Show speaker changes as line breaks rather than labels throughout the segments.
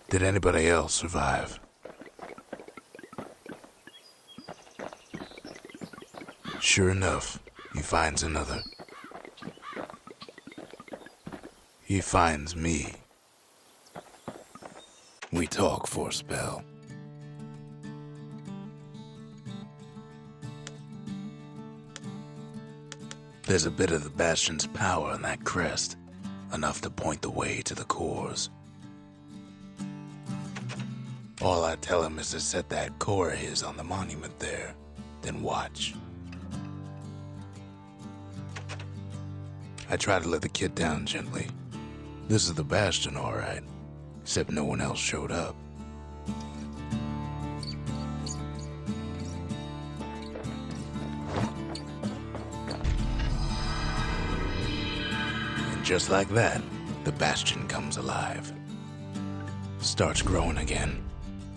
Did anybody else survive? Sure enough, he finds another. He finds me. We talk for a spell. There's a bit of the Bastion's power in that crest, enough to point the way to the cores. All I tell him is to set that core of his on the monument there, then watch. I try to let the kid down gently. This is the Bastion, all right, except no one else showed up. And just like that, the Bastion comes alive. Starts growing again,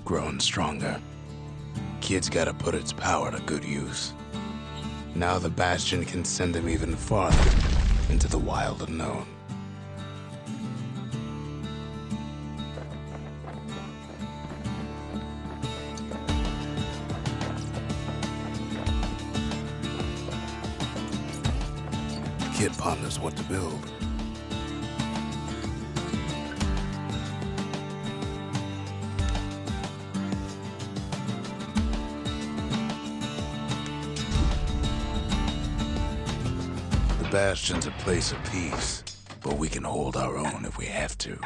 growing stronger. Kid's gotta put its power to good use. Now the Bastion can send him even farther into the wild unknown. Kid ponders what to build. The Bastion's a place of peace, but we can hold our own if we have to.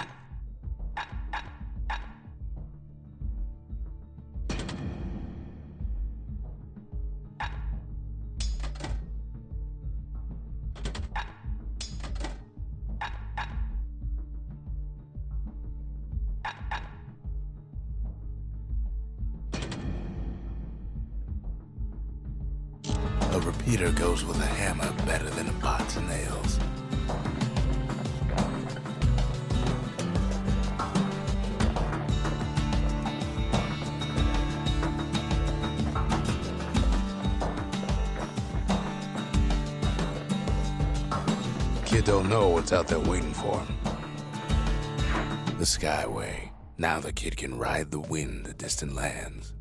A repeater goes with a hammer better than a pots and nails. Kid don't know what's out there waiting for him. The Skyway. Now the kid can ride the wind to distant lands.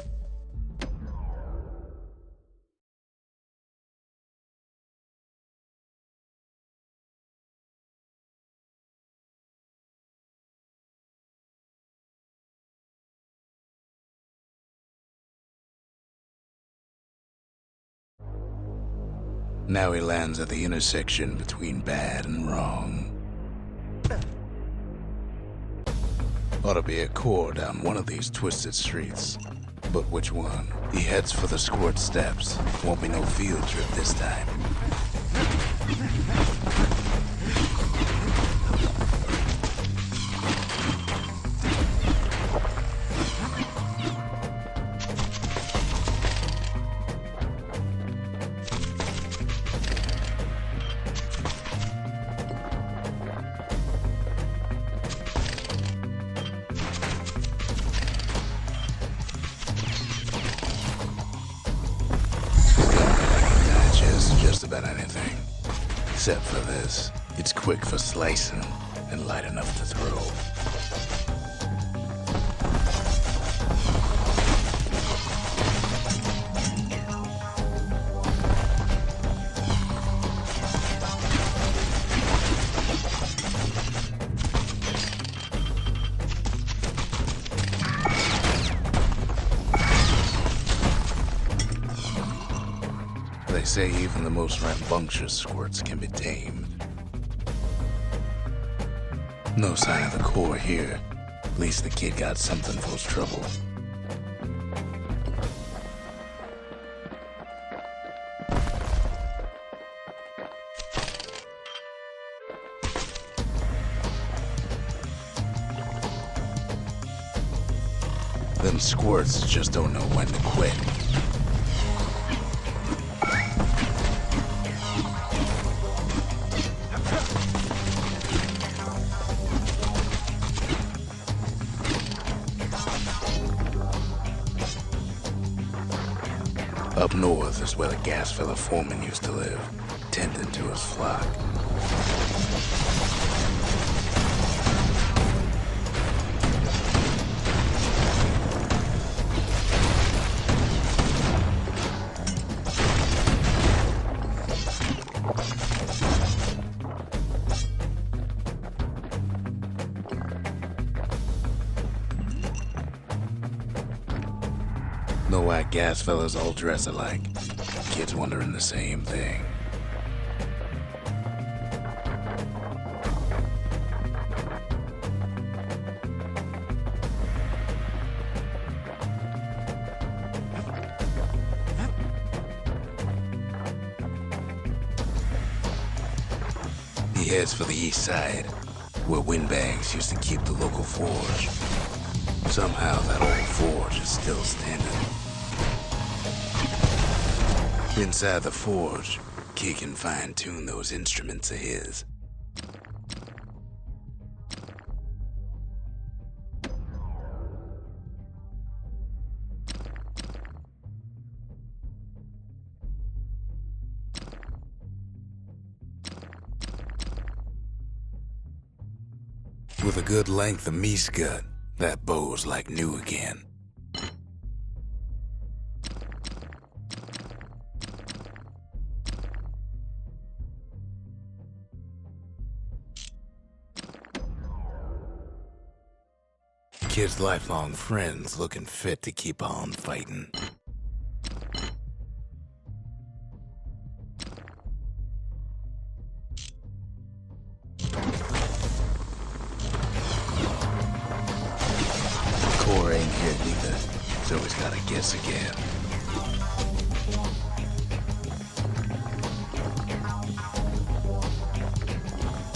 Now he lands at the intersection between bad and wrong. Ought to be a core down one of these twisted streets. But which one? He heads for the squirt steps. Won't be no field trip this time. About anything, except for this. It's quick for slicing and light enough to throw. They say even the most rambunctious squirts can be tamed. No sign of the core here. At least the kid got something for his trouble. Them squirts just don't know when to quit. Up north is where the gas fella foreman used to live, tending to his flock. gas fellas all dress alike. Kids wondering the same thing. He heads for the east side, where windbags used to keep the local forge. Somehow that old forge is still standing. Inside the forge, Kid can fine-tune those instruments of his. With a good length of meat gut, that bow's like new again. Kid's lifelong friends looking fit to keep on fighting. Core ain't here neither, so he's gotta guess again.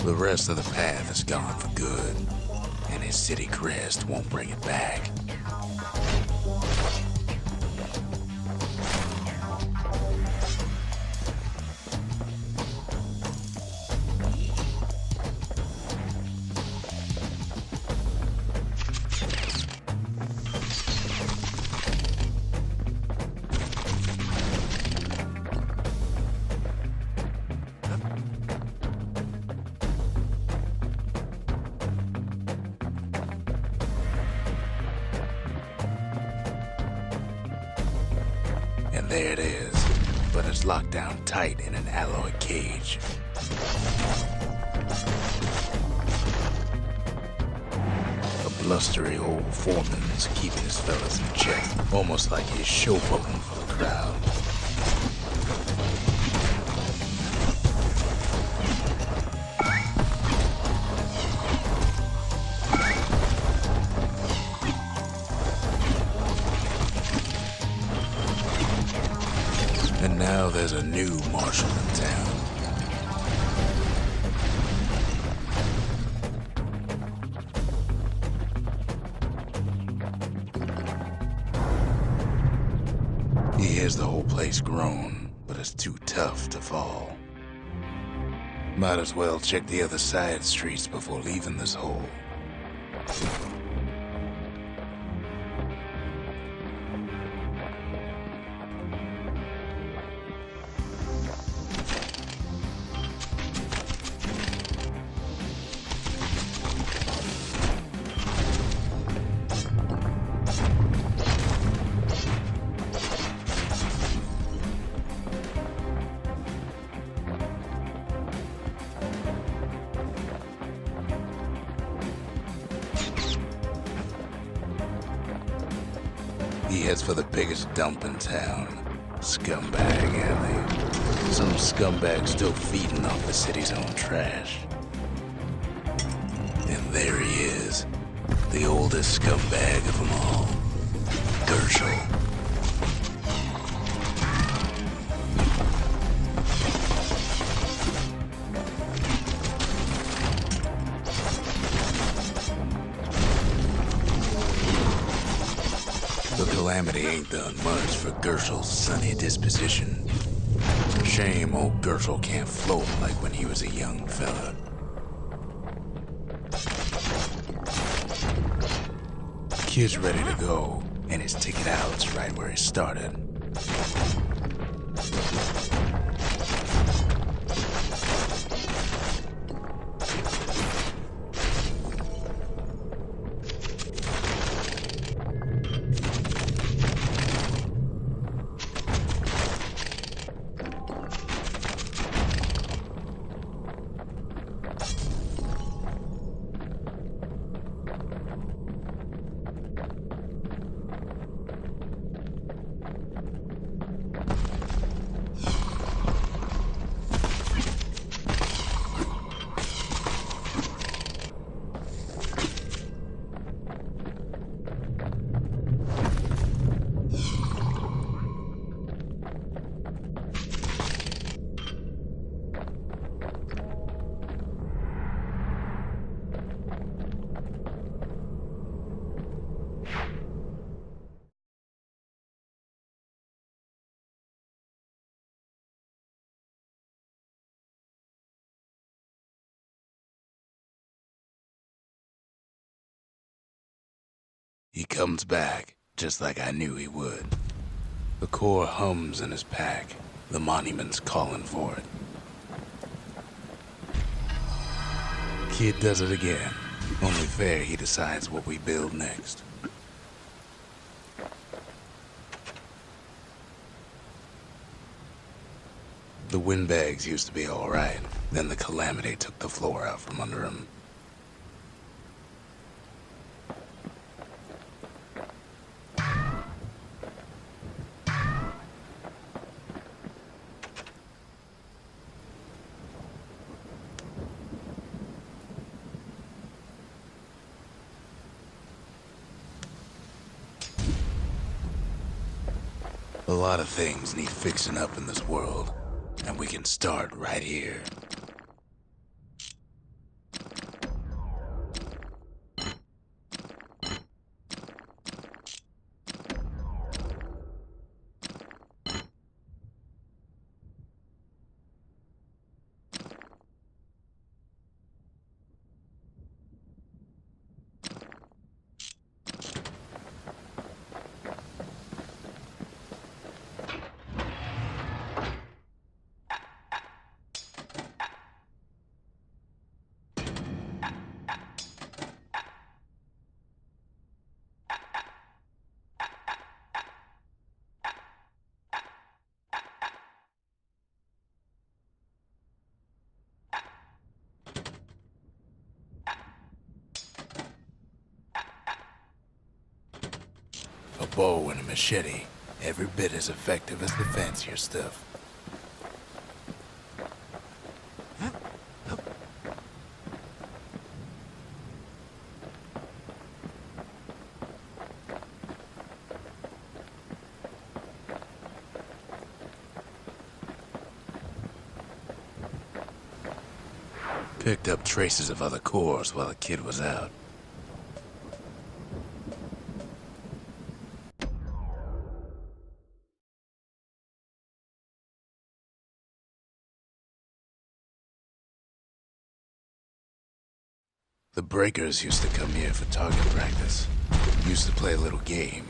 The rest of the path is gone for good, and his city crest won't bring it back. And there it is, but it's locked down tight in an alloy cage. A blustery old foreman's keeping his fellas in check, almost like he's showboating for the crowd. And now there's a new marshal in town. He hears the whole place groan, but it's too tough to fall. Might as well check the other side streets before leaving this hole. He heads for the biggest dump in town, Scumbag Alley. Some scumbag still feeding off the city's own trash. And there he is, the oldest scumbag of them all, Gershel. The calamity ain't done much for Gershel's sunny disposition. Shame old Gershel can't float like when he was a young fella. Kid's ready to go, and his ticket out's right where he started. He comes back, just like I knew he would. The core hums in his pack. The monument's calling for it. Kid does it again. Only fair he decides what we build next. The windbags used to be alright. Then the calamity took the floor out from under him. A lot of things need fixing up in this world, and we can start right here. A bow and a machete, every bit as effective as the fancier stuff. Picked up traces of other cores while the kid was out. The breakers used to come here for target practice. Used to play a little game,